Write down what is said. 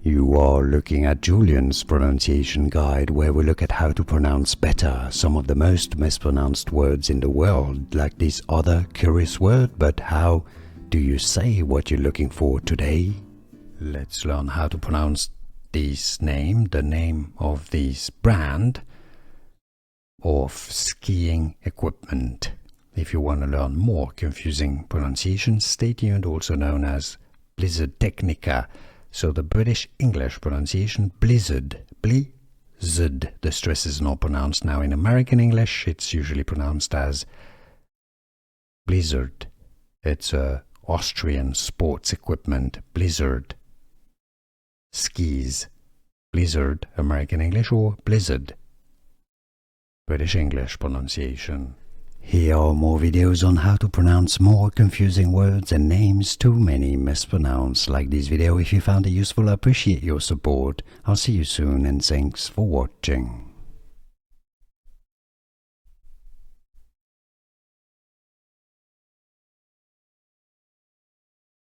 You are looking at Julian's pronunciation guide, where we look at how to pronounce better some of the most mispronounced words in the world, like this other curious word. But how do you say what you're looking for today? Let's learn how to pronounce this name, the name of this brand of skiing equipment. If you want to learn more confusing pronunciations, stay tuned, also known as Blizzard Technica. So the British English pronunciation, blizzard, blizzard. The stress is not pronounced. Now in American English, it's usually pronounced as blizzard. It's a Austrian sports equipment, blizzard. Skis, blizzard, American English, or blizzard, British English pronunciation. Here are more videos on how to pronounce more confusing words and names too many mispronounced. Like this video if you found it useful. I appreciate your support. I'll see you soon and thanks for watching.